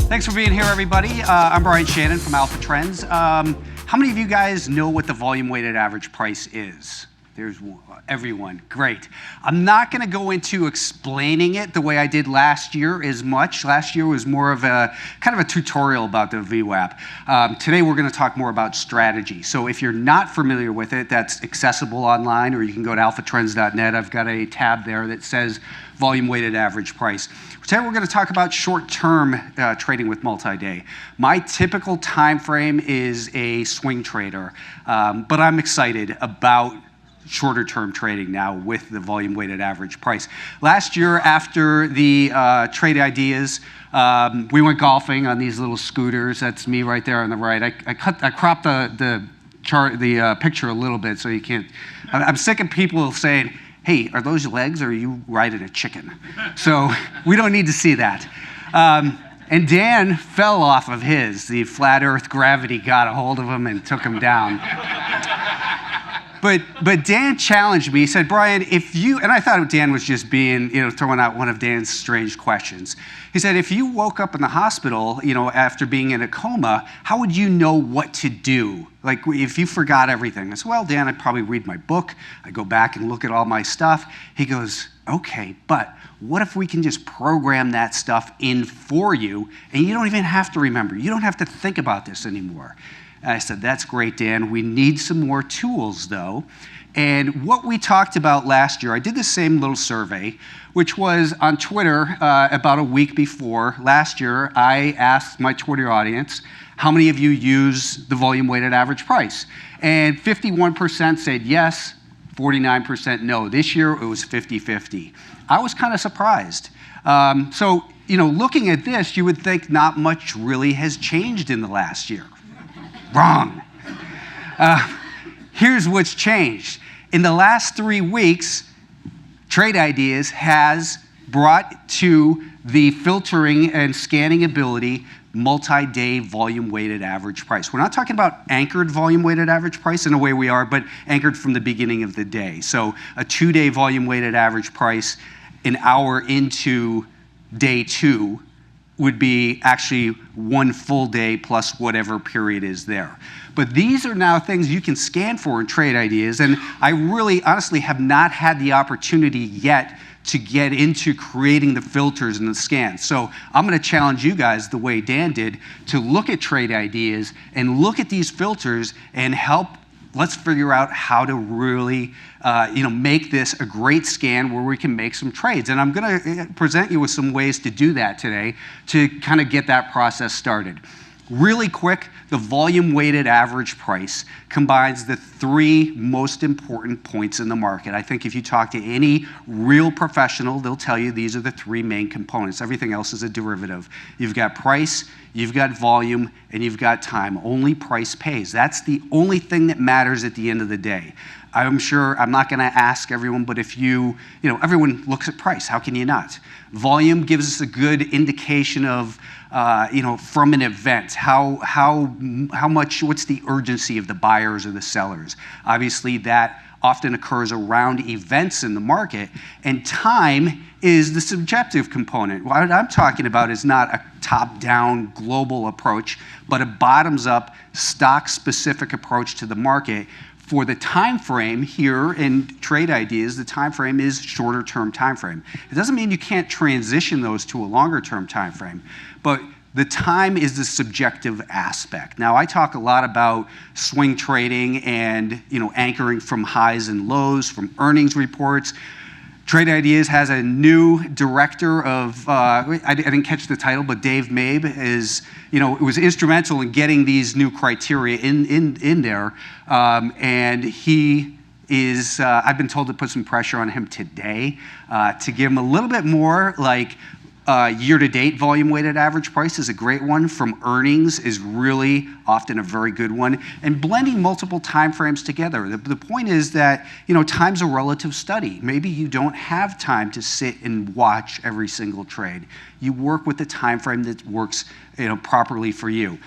Thanks for being here, everybody. I'm Brian Shannon from Alpha Trends. How many of you guys know what the volume-weighted average price is? There's one, everyone. Great. I'm not going to go into explaining it the way I did last year as much. Last year was more of a kind of a tutorial about the VWAP. Today we're going to talk more about strategy. So if you're not familiar with it, that's accessible online, or you can go to alphatrends.net. I've got a tab there that says volume-weighted average price. Today we're going to talk about short-term trading with multi-day. My typical time frame is a swing trader, but I'm excited about shorter term trading now with the volume weighted average price. Last year after the trade ideas, we went golfing on these little scooters. That's me right there on the right. I cropped the picture a little bit so you can't. I'm sick of people saying, hey, are those your legs or are you riding a chicken? So we don't need to see that. And Dan fell off of his. The flat earth gravity got a hold of him and took him down. But Dan challenged me. He said, Brian, if you, and I thought Dan was just being, throwing out one of Dan's strange questions. He said, if you woke up in the hospital, after being in a coma, how would you know what to do? Like if you forgot everything. I said, well, Dan, I'd probably read my book. I'd go back and look at all my stuff. He goes, okay, but what if we can just program that stuff in for you and you don't even have to remember? You don't have to think about this anymore. And I said, that's great, Dan. We need some more tools, though. And what we talked about last year, I did the same little survey, which was on Twitter about a week before. Last year, I asked my Twitter audience, how many of you use the volume-weighted average price? And 51% said yes, 49% no. This year, it was 50-50. I was kind of surprised. So, looking at this, you would think not much really has changed in the last year. Wrong. Here's what's changed. In the last 3 weeks, Trade Ideas has brought to the filtering and scanning ability multi-day volume-weighted average price. We're not talking about anchored volume-weighted average price in a way we are, but anchored from the beginning of the day. So a 2-day volume-weighted average price an hour into day 2 would be actually 1 full day plus whatever period is there. But these are now things you can scan for in Trade Ideas, and I really honestly have not had the opportunity yet to get into creating the filters and the scans. So I'm going to challenge you guys the way Dan did to look at Trade Ideas and look at these filters and help. Let's figure out how to really make this a great scan where we can make some trades. And I'm going to present you with some ways to do that today to kind of get that process started. Really quick, the volume-weighted average price combines the 3 most important points in the market. I think if you talk to any real professional, they'll tell you these are the 3 main components. Everything else is a derivative. You've got price, you've got volume, and you've got time. Only price pays. That's the only thing that matters at the end of the day. I'm sure I'm not going to ask everyone, but if everyone looks at price. How can you not? Volume gives us a good indication of, from an event, how much, what's the urgency of the buyers or the sellers. Obviously, that often occurs around events in the market, and time is the subjective component. What I'm talking about is not a top-down global approach, but a bottoms-up, stock-specific approach to the market. For the time frame here in Trade Ideas, the time frame is shorter term time frame. It doesn't mean you can't transition those to a longer term time frame, but the time is the subjective aspect. Now, I talk a lot about swing trading and anchoring from highs and lows, from earnings reports. Trade Ideas has a new director of, I didn't catch the title, but Dave Mabe is, was instrumental in getting these new criteria in there. And he is, I've been told to put some pressure on him today to give him a little bit more like year-to-date volume-weighted average price is a great one. From earnings is really often a very good one. And blending multiple time frames together. The point is that time's a relative study. Maybe you don't have time to sit and watch every single trade. You work with the time frame that works properly for you.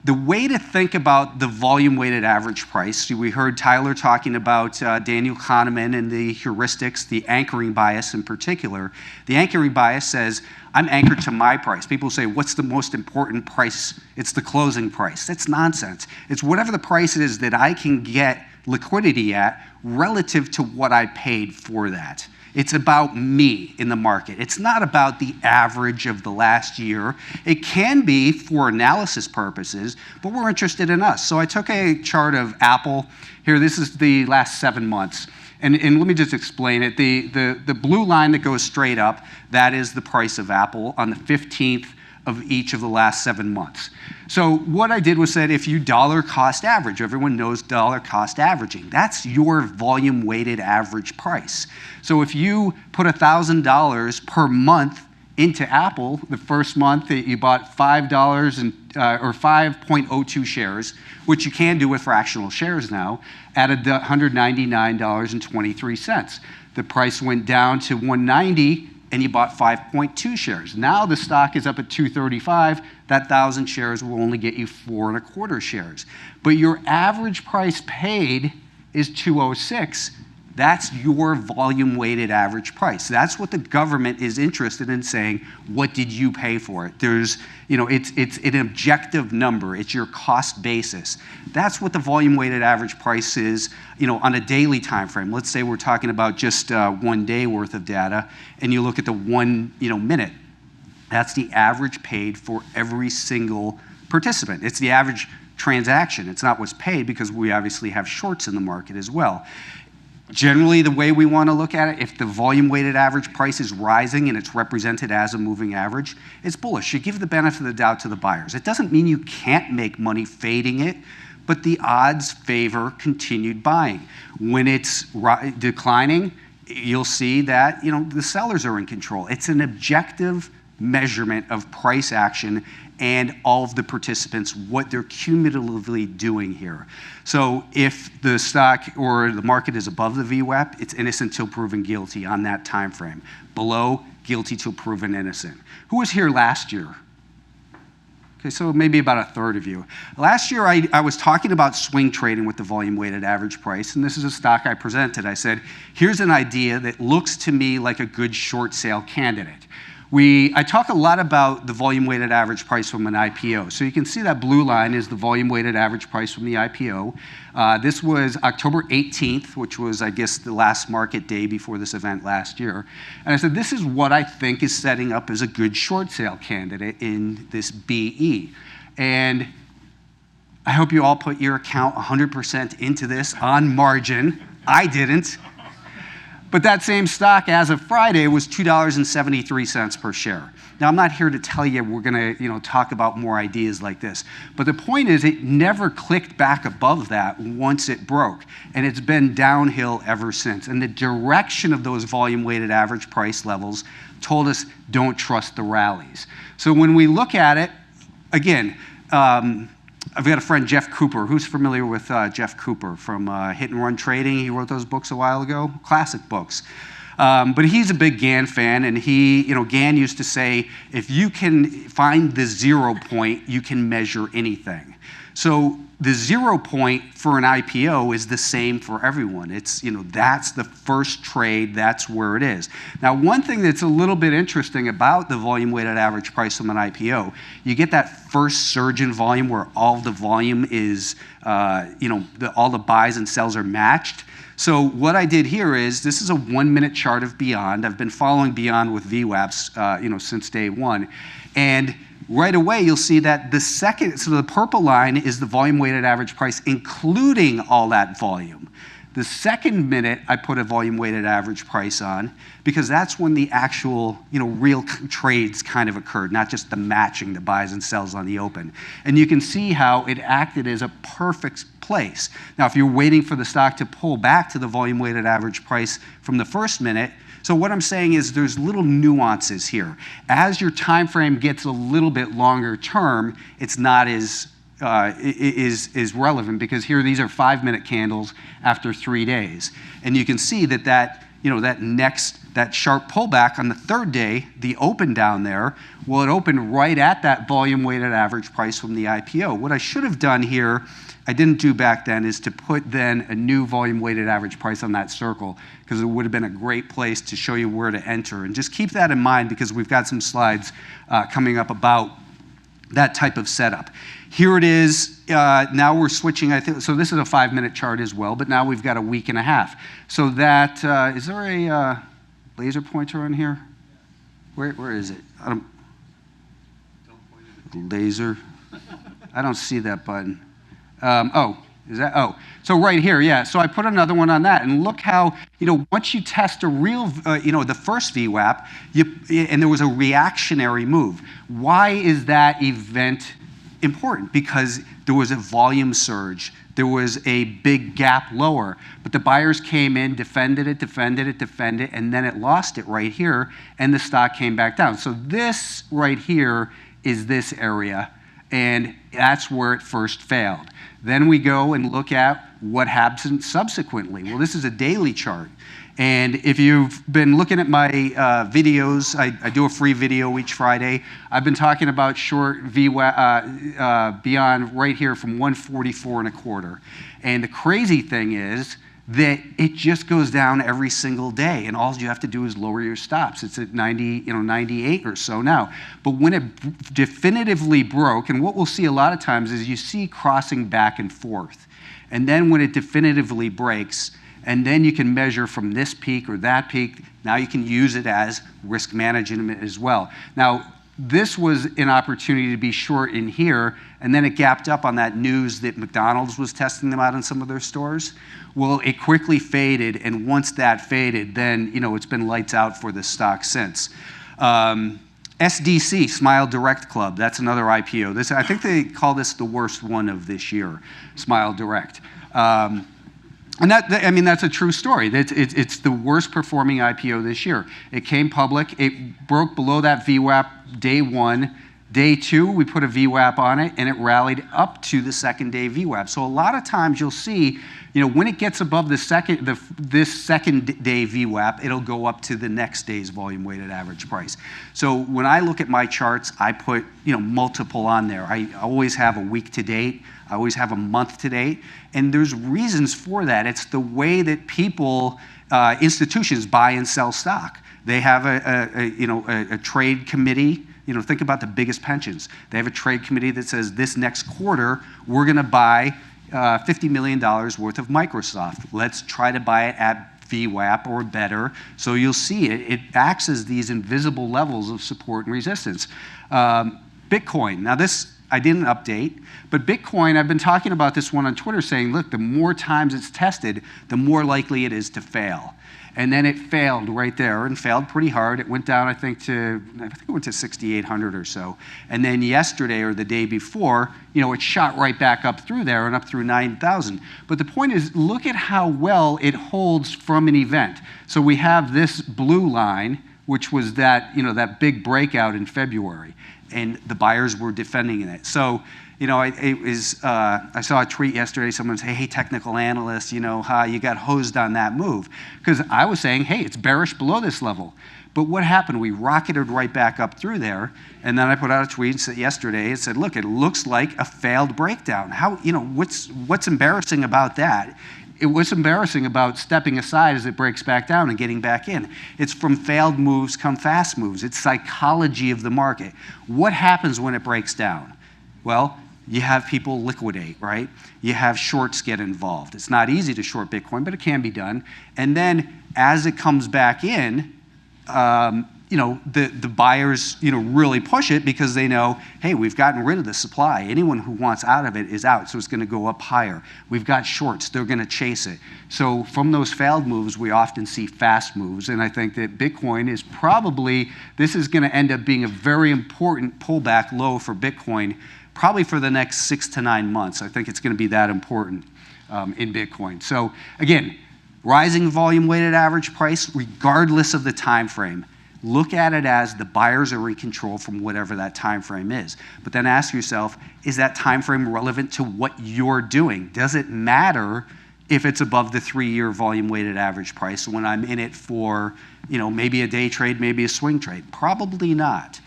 the way to think about the volume-weighted average price, we heard Tyler talking about Daniel Kahneman and the heuristics, the anchoring bias in particular. The anchoring bias says, I'm anchored to my price. People say, what's the most important price? It's the closing price. That's nonsense. It's whatever the price is that I can get liquidity at relative to what I paid for that. It's about me in the market. It's not about the average of the last year. It can be for analysis purposes, but we're interested in us. So I took a chart of Apple. Here, this is the last 7 months. And let me just explain it. The blue line that goes straight up, that is the price of Apple on the 15th of each of the last 7 months. So what I did was said, if you dollar cost average, everyone knows dollar cost averaging. That's your volume weighted average price. So if you put $1,000 per month into Apple, the first month that you bought $5 or 5.02 shares, which you can do with fractional shares now, added $199.23. The price went down to $190 and you bought 5.2 shares. Now the stock is up at 235. That 1,000 shares will only get you 4.25 shares. But your average price paid is 206. That's your volume-weighted average price. That's what the government is interested in saying, what did you pay for it? There's, it's an objective number. It's your cost basis. That's what the volume-weighted average price is, on a daily time frame. Let's say we're talking about just 1 day worth of data, and you look at the 1 minute. That's the average paid for every single participant. It's the average transaction. It's not what's paid, because we obviously have shorts in the market as well. Generally, the way we want to look at it, if the volume-weighted average price is rising and it's represented as a moving average, it's bullish. You give the benefit of the doubt to the buyers. It doesn't mean you can't make money fading it, but the odds favor continued buying. When it's declining, you'll see that the sellers are in control. It's an objective measurement of price action and all of the participants, what they're cumulatively doing here. So if the stock or the market is above the VWAP, it's innocent till proven guilty on that time frame. Below, guilty till proven innocent. Who was here last year? Okay, so maybe about a third of you. Last year, I was talking about swing trading with the volume-weighted average price, and this is a stock I presented. I said, here's an idea that looks to me like a good short sale candidate. I talk a lot about the volume-weighted average price from an IPO. So you can see that blue line is the volume-weighted average price from the IPO. This was October 18th, which was, I guess, the last market day before this event last year. And I said, this is what I think is setting up as a good short sale candidate in this BE. And I hope you all put your account 100% into this on margin. I didn't. But that same stock, as of Friday, was $2.73 per share. Now, I'm not here to tell you we're going to talk about more ideas like this. But the point is, it never clicked back above that once it broke. And it's been downhill ever since. And the direction of those volume-weighted average price levels told us, don't trust the rallies. So when we look at it, again, I've got a friend, Jeff Cooper. Who's familiar with Jeff Cooper from Hit and Run Trading? He wrote those books a while ago, classic books. But he's a big Gann fan, and Gann used to say, if you can find the 0 point, you can measure anything. So the 0 point for an IPO is the same for everyone. It's, that's the first trade, that's where it is. Now, one thing that's a little bit interesting about the volume-weighted average price from an IPO, you get that first surge in volume where all the volume is, all the buys and sells are matched. So what I did here is, this is a 1 minute chart of Beyond. I've been following Beyond with VWAPs, since day one. And right away, you'll see that so the purple line is the volume-weighted average price, including all that volume. The second minute, I put a volume-weighted average price on, because that's when the actual, real trades kind of occurred, not just the matching, the buys and sells on the open. And you can see how it acted as a perfect place. Now, if you're waiting for the stock to pull back to the volume-weighted average price from the first minute, so what I'm saying is there's little nuances here. As your time frame gets a little bit longer term, it's not as is relevant, because here these are 5 minute candles after 3 days, and you can see that that sharp pullback on the third day, the open down there, well, it opened right at that volume weighted average price from the IPO. What I should have done here, I didn't do back then, is to put then a new volume weighted average price on that circle, because it would have been a great place to show you where to enter. And just keep that in mind, because we've got some slides coming up about that type of setup. Here it is. Now we're switching, I think, so this is a 5-minute chart as well, but now we've got a week and a half. So that, is there a laser pointer on here? Where is it? Laser. I don't see that button. Is that? Oh, so right here, yeah. So I put another one on that, and look how, once you test a real, the first VWAP, and there was a reactionary move. Why is that event important? Because there was a volume surge. There was a big gap lower, but the buyers came in, defended it, and then it lost it right here, and the stock came back down. So this right here is this area, and that's where it first failed. Then we go and look at what happened subsequently. Well, this is a daily chart. And if you've been looking at my videos, I do a free video each Friday. I've been talking about short VWAP beyond right here from 144.25. And the crazy thing is that it just goes down every single day, and all you have to do is lower your stops. It's at 98 or so now. But when it definitively broke, and what we'll see a lot of times is you see crossing back and forth. And then when it definitively breaks, and then you can measure from this peak or that peak, now you can use it as risk management as well. Now, this was an opportunity to be short in here, and then it gapped up on that news that McDonald's was testing them out in some of their stores. Well, it quickly faded, and once that faded, then it's been lights out for the stock since. SDC, Smile Direct Club, that's another IPO. I think they call this the worst one of this year, Smile Direct. And that's a true story. It's the worst performing IPO this year. It came public. It broke below that VWAP day one. Day two, we put a VWAP on it, and it rallied up to the second day VWAP. So a lot of times you'll see, when it gets above this second day VWAP, it'll go up to the next day's volume weighted average price. So when I look at my charts, I put multiple on there. I always have a week to date. I always have a month to date, and there's reasons for that. It's the way that people, institutions buy and sell stock. They have a trade committee. Think about the biggest pensions. They have a trade committee that says this next quarter we're going to buy $50 million worth of Microsoft. Let's try to buy it at VWAP or better. So you'll see it acts as these invisible levels of support and resistance. Bitcoin. Now this I didn't update, but Bitcoin, I've been talking about this one on Twitter saying, look, the more times it's tested, the more likely it is to fail. And then it failed right there, and failed pretty hard. It went down, I think it went to 6,800 or so. And then yesterday or the day before, it shot right back up through there and up through 9,000. But the point is, look at how well it holds from an event. So we have this blue line, which was that, that big breakout in February, and the buyers were defending it. So, I saw a tweet yesterday, someone say, hey, technical analyst, you got hosed on that move. Because I was saying, hey, it's bearish below this level. But what happened? We rocketed right back up through there, and then I put out a tweet yesterday and said, look, it looks like a failed breakdown. How, what's embarrassing about that? What's embarrassing about stepping aside as it breaks back down and getting back in? It's from failed moves come fast moves. It's psychology of the market. What happens when it breaks down? Well, you have people liquidate, right? You have shorts get involved. It's not easy to short Bitcoin, but it can be done. And then as it comes back in, the buyers, really push it because they know, hey, we've gotten rid of the supply. Anyone who wants out of it is out, so it's going to go up higher. We've got shorts. They're going to chase it. So from those failed moves, we often see fast moves, and I think that Bitcoin is this is going to end up being a very important pullback low for Bitcoin, probably for the next 6 to 9 months. I think it's going to be that important in Bitcoin. So again, rising volume weighted average price, regardless of the time frame. Look at it as the buyers are in control from whatever that time frame is. But then ask yourself, is that time frame relevant to what you're doing? Does it matter if it's above the 3-year volume weighted average price when I'm in it for, maybe a day trade, maybe a swing trade? Probably not.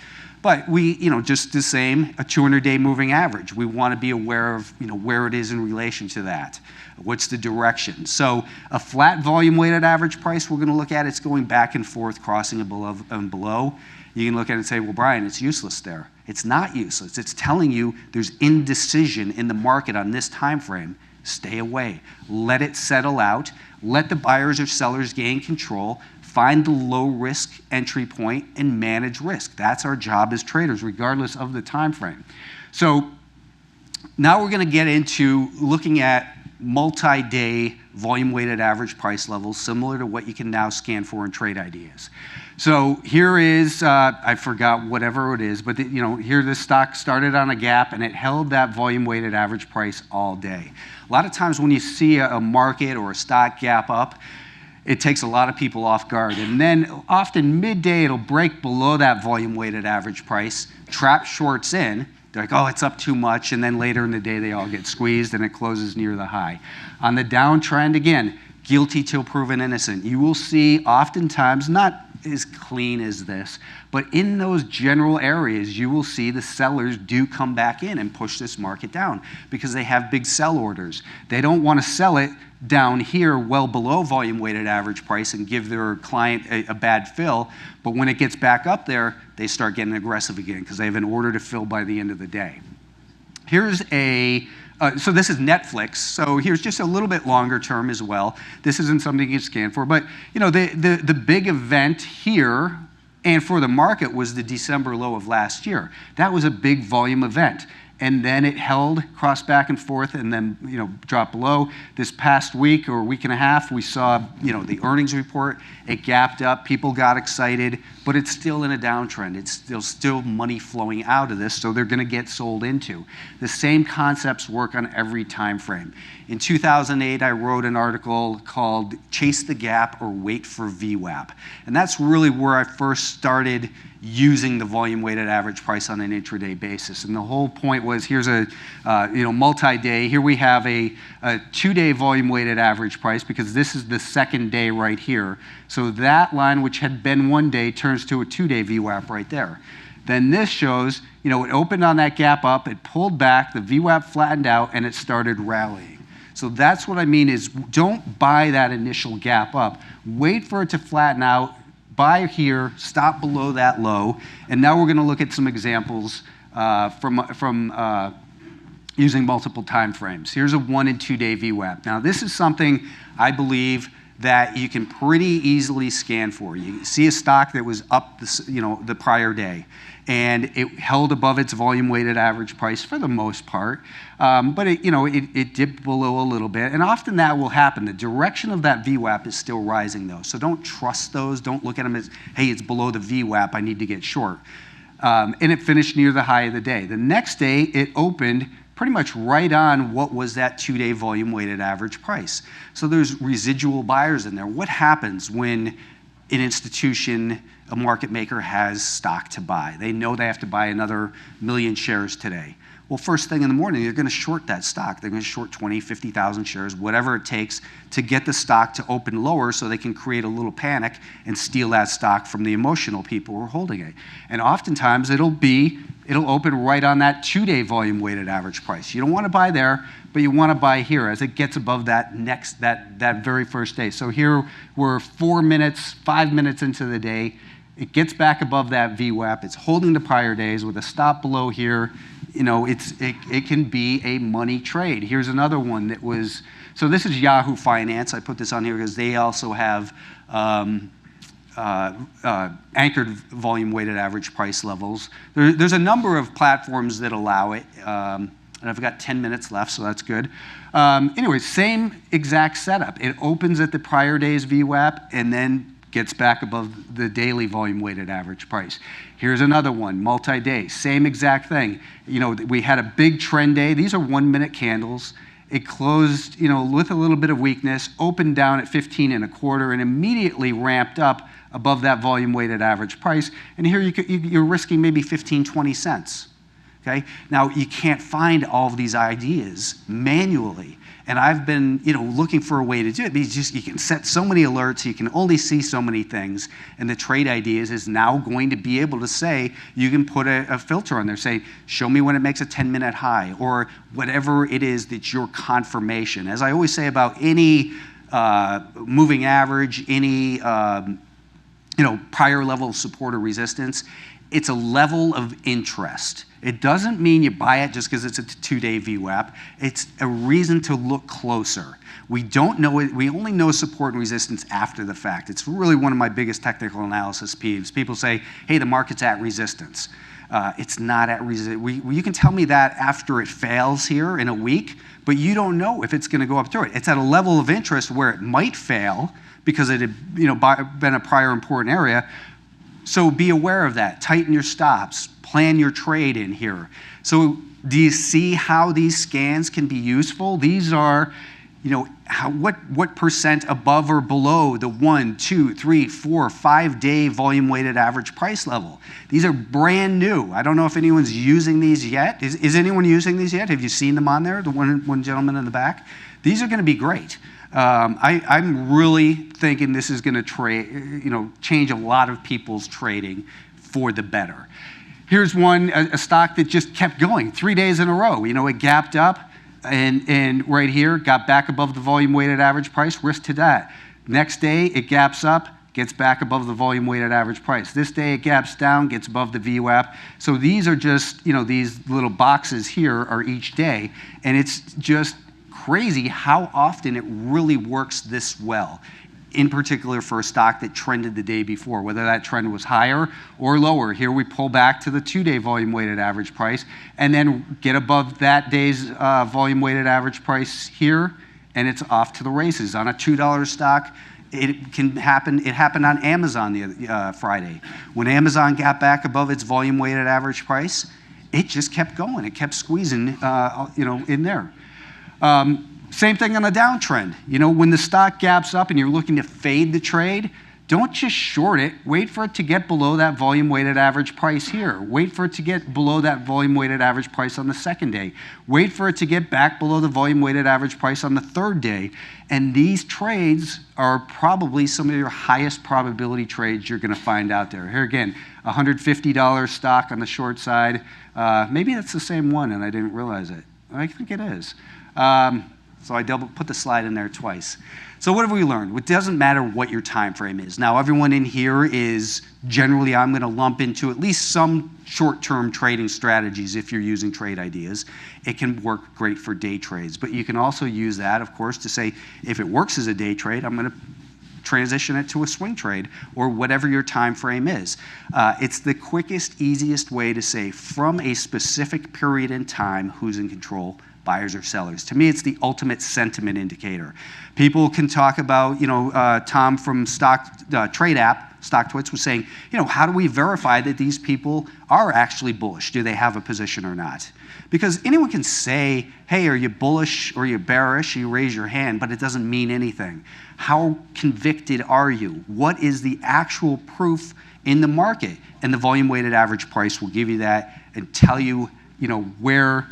But we, just the same, a 200-day moving average. We want to be aware of, where it is in relation to that. What's the direction? So a flat volume weighted average price we're going to look at, it's going back and forth, crossing above and below. You can look at it and say, well, Brian, it's useless there. It's not useless. It's telling you there's indecision in the market on this time frame. Stay away. Let it settle out. Let the buyers or sellers gain control. Find the low risk entry point and manage risk. That's our job as traders, regardless of the time frame. So now we're going to get into looking at multi-day volume weighted average price levels, similar to what you can now scan for in trade ideas. So here is, I forgot whatever it is, but here the stock started on a gap and it held that volume weighted average price all day. A lot of times when you see a market or a stock gap up, it takes a lot of people off guard. And then often midday, it'll break below that volume weighted average price, trap shorts in. They're like, oh, it's up too much. And then later in the day, they all get squeezed and it closes near the high. On the downtrend, again, guilty till proven innocent. You will see oftentimes, not as clean as this, but in those general areas, you will see the sellers do come back in and push this market down because they have big sell orders. They don't want to sell it down here well below volume weighted average price and give their client a bad fill, but when it gets back up there, they start getting aggressive again because they have an order to fill by the end of the day. Here's so this is Netflix, so here's just a little bit longer term as well. This isn't something you can scan for, but the big event here and for the market was the December low of last year. That was a big volume event. And then it held, crossed back and forth, and then dropped below. This past week or week and a half, we saw the earnings report. It gapped up. People got excited, but it's still in a downtrend. It's still money flowing out of this, so they're going to get sold into. The same concepts work on every time frame. In 2008, I wrote an article called "Chase the Gap or Wait for VWAP," and that's really where I first started using the volume weighted average price on an intraday basis. And the whole point was, here's a multi-day. Here we have a 2-day volume weighted average price because this is the second day right here. So that line, which had been 1 day, turns to a 2-day VWAP right there. Then this shows, it opened on that gap up, it pulled back, the VWAP flattened out, and it started rallying. So that's what I mean is, don't buy that initial gap up. Wait for it to flatten out, buy here, stop below that low, and now we're going to look at some examples from using multiple time frames. Here's a 1 and 2 day VWAP. Now this is something I believe that you can pretty easily scan for. You see a stock that was up the prior day, and it held above its volume weighted average price for the most part, but it dipped below a little bit, and often that will happen. The direction of that VWAP is still rising though, so don't trust those. Don't look at them as, hey, it's below the VWAP, I need to get short. And it finished near the high of the day. The next day, it opened pretty much right on what was that 2-day volume weighted average price. So there's residual buyers in there. What happens when an institution, a market maker, has stock to buy? They know they have to buy another 1 million shares today. Well, first thing in the morning, they're going to short that stock. They're going to short 20, 50,000 shares, whatever it takes to get the stock to open lower so they can create a little panic and steal that stock from the emotional people who are holding it. And oftentimes, it'll open right on that 2-day volume weighted average price. You don't want to buy there, but you want to buy here as it gets above that very first day. So here we're 4 minutes, 5 minutes into the day. It gets back above that VWAP. It's holding the prior days with a stop below here. It can be a money trade. Here's another one that was, so this is Yahoo Finance. I put this on here because they also have anchored volume weighted average price levels. There's a number of platforms that allow it, and I've got 10 minutes left, so that's good. Anyway, same exact setup. It opens at the prior day's VWAP and then gets back above the daily volume weighted average price. Here's another one, multi-day, same exact thing. We had a big trend day. These are 1-minute candles. It closed, with a little bit of weakness, opened down at 15 1/4 and immediately ramped up above that volume weighted average price. And here you're risking maybe 15, 20 cents. Okay? Now, you can't find all of these ideas manually. And I've been, looking for a way to do it. Because you can set so many alerts, you can only see so many things. And the trade ideas is now going to be able to say, you can put a filter on there, say, show me when it makes a 10-minute high, or whatever it is that's your confirmation. As I always say about any moving average, any prior level of support or resistance, it's a level of interest. It doesn't mean you buy it just because it's a 2-day VWAP. It's a reason to look closer. We don't know it. We only know support and resistance after the fact. It's really one of my biggest technical analysis peeves. People say, hey, the market's at resistance. It's not at resistance. You can tell me that after it fails here in a week, but you don't know if it's going to go up through it. It's at a level of interest where it might fail because it had been a prior important area. So be aware of that. Tighten your stops. Plan your trade in here. So do you see how these scans can be useful? These are, what percent above or below the 1, 2, 3, 4, 5-day volume weighted average price level. These are brand new. I don't know if anyone's using these yet. Is anyone using these yet? Have you seen them on there? The one gentleman in the back? These are going to be great. I'm really thinking this is going to change a lot of people's trading for the better. Here's one, a stock that just kept going 3 days in a row. It gapped up and right here, got back above the volume weighted average price, risk to that. Next day, it gaps up, gets back above the volume weighted average price. This day, it gaps down, gets above the VWAP. So these are just, these little boxes here are each day, and it's just crazy how often it really works this well, in particular for a stock that trended the day before, whether that trend was higher or lower. Here we pull back to the 2-day volume weighted average price and then get above that day's volume weighted average price here, and it's off to the races. On a $2 stock, it can happen. It happened on Amazon the Friday. When Amazon got back above its volume weighted average price, it just kept going. It kept squeezing in there. Same thing on a downtrend. When the stock gaps up and you're looking to fade the trade, don't just short it. Wait for it to get below that volume weighted average price here. Wait for it to get below that volume weighted average price on the second day. Wait for it to get back below the volume weighted average price on the third day. And these trades are probably some of your highest probability trades you're going to find out there. Here again, $150 stock on the short side. Maybe that's the same one and I didn't realize it. I think it is. So I put the slide in there twice. So what have we learned? It doesn't matter what your time frame is. Now, everyone in here is generally, I'm going to lump into at least some short-term trading strategies if you're using trade ideas. It can work great for day trades, but you can also use that, of course, to say, if it works as a day trade, I'm going to transition it to a swing trade or whatever your time frame is. It's the quickest, easiest way to say from a specific period in time who's in control, buyers or sellers. To me, it's the ultimate sentiment indicator. People can talk about, Tom from Trade App, StockTwits was saying, how do we verify that these people are actually bullish? Do they have a position or not? Because anyone can say, hey, are you bullish or are you bearish? You raise your hand, but it doesn't mean anything. How convicted are you? What is the actual proof in the market? And the volume weighted average price will give you that and tell you, where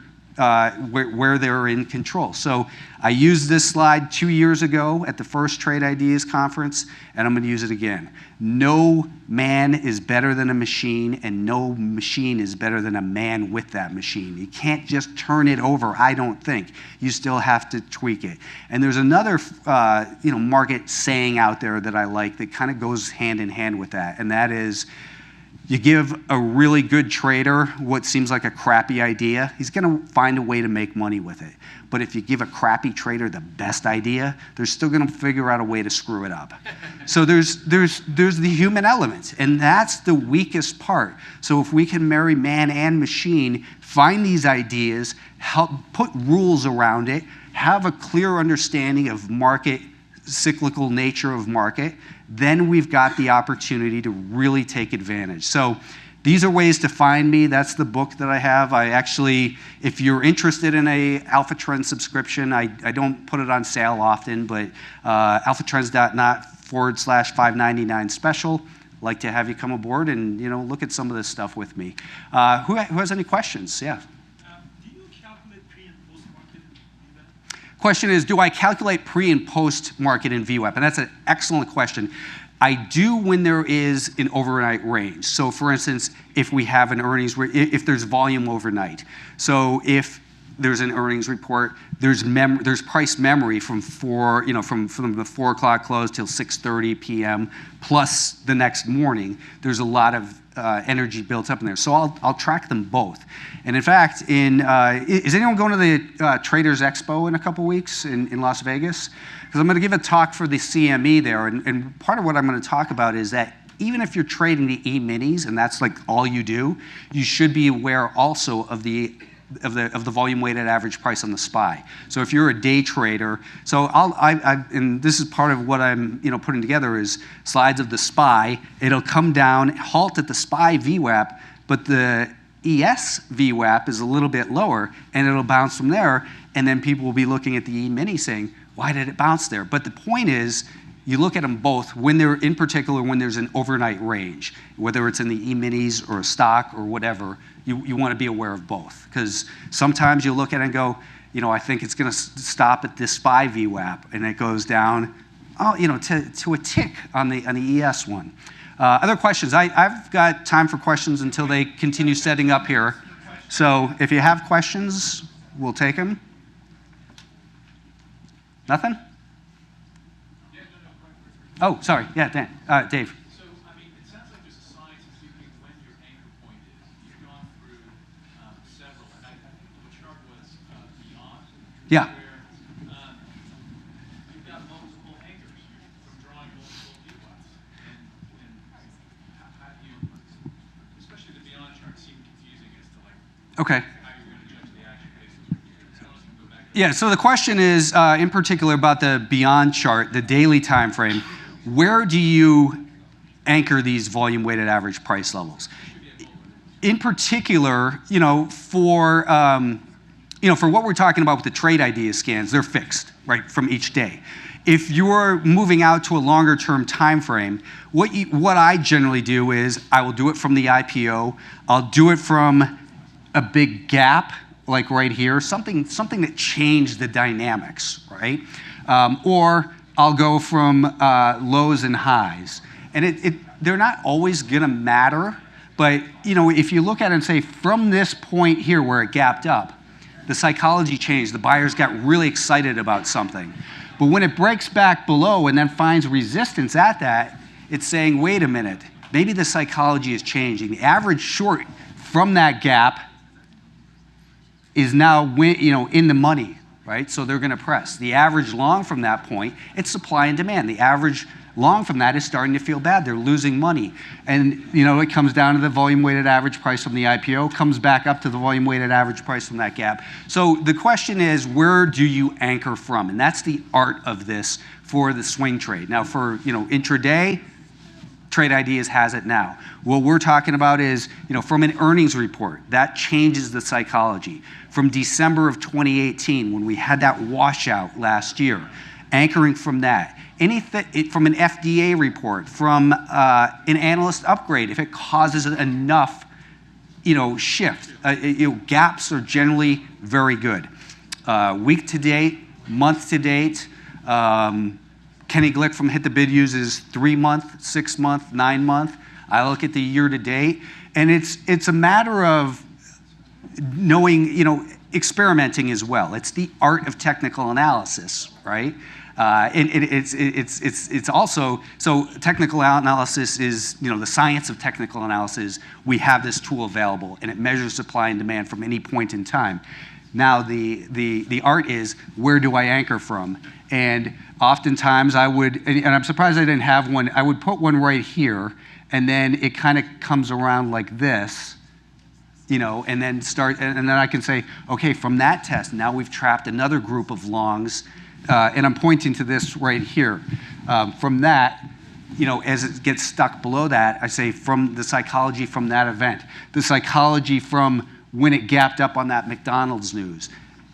they're in control. So I used this slide 2 years ago at the first Trade Ideas conference, and I'm going to use it again. No man is better than a machine, and no machine is better than a man with that machine. You can't just turn it over, I don't think. You still have to tweak it. And there's another market saying out there that I like that kind of goes hand in hand with that, and that is, you give a really good trader what seems like a crappy idea, he's going to find a way to make money with it. But if you give a crappy trader the best idea, they're still going to figure out a way to screw it up. So there's the human element, and that's the weakest part. So if we can marry man and machine, find these ideas, help put rules around it, have a clear understanding of market, cyclical nature of market, then we've got the opportunity to really take advantage. So these are ways to find me. That's the book that I have. I actually, if you're interested in a Alpha Trend subscription, I don't put it on sale often, but alphatrends.net/599 special. like to have you come aboard and look at some of this stuff with me. Who has any questions? Yeah. Do you calculate pre and post market VWAP? Question is, do I calculate pre and post market in VWAP? And that's an excellent question. I do when there is an overnight range. So for instance, if we have an earnings, if there's volume overnight. So if there's an earnings report, there's price memory from from the 4 o'clock close till 6:30 p.m. plus the next morning. There's a lot of energy built up in there. So I'll track them both. And in fact, is anyone going to the Traders Expo in a couple weeks in Las Vegas? Because I'm going to give a talk for the CME there, and part of what I'm going to talk about is that even if you're trading the E-minis and that's like all you do, you should be aware also of the volume weighted average price on the SPY. So if you're a day trader, so and this is part of what I'm putting together is slides of the SPY. It'll come down, halt at the SPY VWAP, but the ES VWAP is a little bit lower, and it'll bounce from there. And then people will be looking at the E-mini saying, why did it bounce there? But the point is, you look at them both when they're, in particular, when there's an overnight range, whether it's in the E-minis or a stock or whatever, you want to be aware of both. Because sometimes you look at it and go, I think it's going to stop at this SPY VWAP, and it goes down, to a tick on the ES one. Other questions? I've got time for questions until they continue setting up here. So if you have questions, we'll take them. Nothing? Yeah, no. Oh, sorry. Yeah, Dan. Dave. So, it sounds like there's a science in figuring when your anchor point is. You've gone through several, and I think the chart was beyond. Yeah. Where you've got multiple anchors from drawing multiple VWAPs. And how do you, especially the beyond chart seemed confusing as to Okay. how you're going to judge the action basis. So I was going to go back. Yeah, so the question is, in particular, about the beyond chart, the daily time frame. Where do you anchor these volume-weighted average price levels? In particular, for what we're talking about with the trade idea scans, they're fixed, right, from each day. If you're moving out to a longer-term time frame, what I generally do is I will do it from the IPO. I'll do it from a big gap, like right here, something that changed the dynamics, right? Or I'll go from lows and highs. And they're not always gonna matter, but if you look at it and say, from this point here where it gapped up, the psychology changed, the buyers got really excited about something. But when it breaks back below and then finds resistance at that, it's saying, wait a minute, maybe the psychology is changing. The average short from that gap is now in the money, right? So they're going to press. The average long from that point, it's supply and demand. The average long from that is starting to feel bad. They're losing money. And it comes down to the volume-weighted average price from the IPO, comes back up to the volume-weighted average price from that gap. So the question is, where do you anchor from? And that's the art of this for the swing trade. Now for intraday, Trade Ideas has it now. What we're talking about is, from an earnings report, that changes the psychology. From December of 2018, when we had that washout last year, anchoring from that. Anything from an FDA report, from an analyst upgrade, if it causes enough, shift. Gaps are generally very good. Week to date, month to date. Kenny Glick from Hit the Bid uses 3-month, 6-month, 9-month. I look at the year to date, and it's a matter of knowing, experimenting as well. It's the art of technical analysis, right? And it's also, so technical analysis is, the science of technical analysis. We have this tool available, and it measures supply and demand from any point in time. Now the art is, where do I anchor from? And oftentimes I would, and I'm surprised I didn't have one, I would put one right here, and then it kind of comes around like this, and then and then I can say, okay, from that test, now we've trapped another group of longs, and I'm pointing to this right here. From that, as it gets stuck below that, I say from the psychology from that event, the psychology from when it gapped up on that McDonald's news.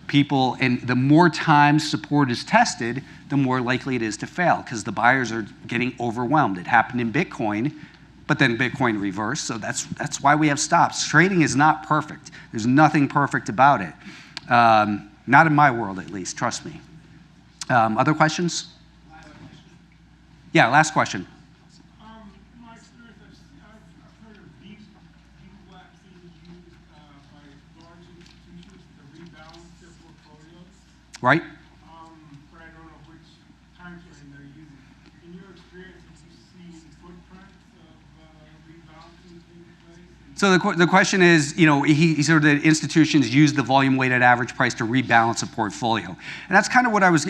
People, and the more times support is tested, the more likely it is to fail, because the buyers are getting overwhelmed. It happened in Bitcoin But then Bitcoin reversed, so that's why we have stops. Trading is not perfect. There's nothing perfect about it. Not in my world, at least, trust me. Other questions? Yeah, last question. In my experience, I've heard of VWAP being used by large institutions to rebalance their portfolios. Right? But I don't know which time frame they're using. In your experience, have you seen footprints of rebalancing taking place? So the question is, he sort of the institutions use the volume-weighted average price to rebalance a portfolio, and that's kind of what I was.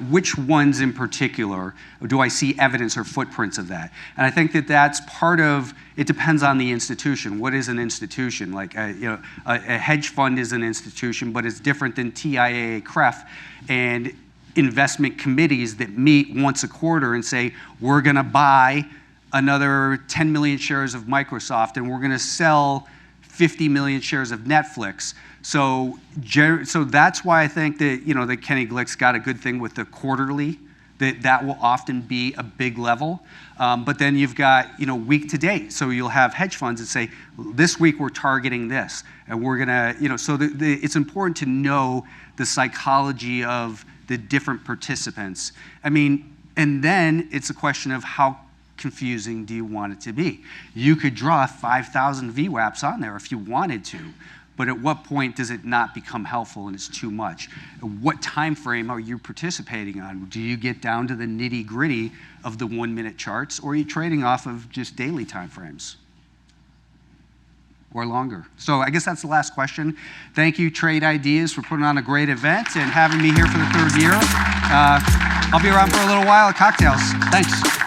Which ones in particular do I see evidence or footprints of that? And I think that's part of. It depends on the institution. What is an institution? Like a hedge fund is an institution, but it's different than TIAA, CREF, and investment committees that meet once a quarter and say we're going to buy another 10 million shares of Microsoft, and we're going to sell 50 million shares of Netflix. So that's why I think that Kenny Glick's got a good thing with the quarterly. That will often be a big level. But then you've got week to date. So you'll have hedge funds that say this week we're targeting this, and we're gonna So it's important to know the psychology of the different participants. I mean, and then it's a question of how confusing do you want it to be? You could draw 5,000 VWAPs on there if you wanted to, but at what point does it not become helpful and it's too much? What time frame are you participating on? Do you get down to the nitty-gritty of the 1-minute charts, or are you trading off of just daily time frames? Or longer. So I guess that's the last question. Thank you, Trade Ideas, for putting on a great event and having me here for the 3rd year. I'll be around for a little while at cocktails. Thanks.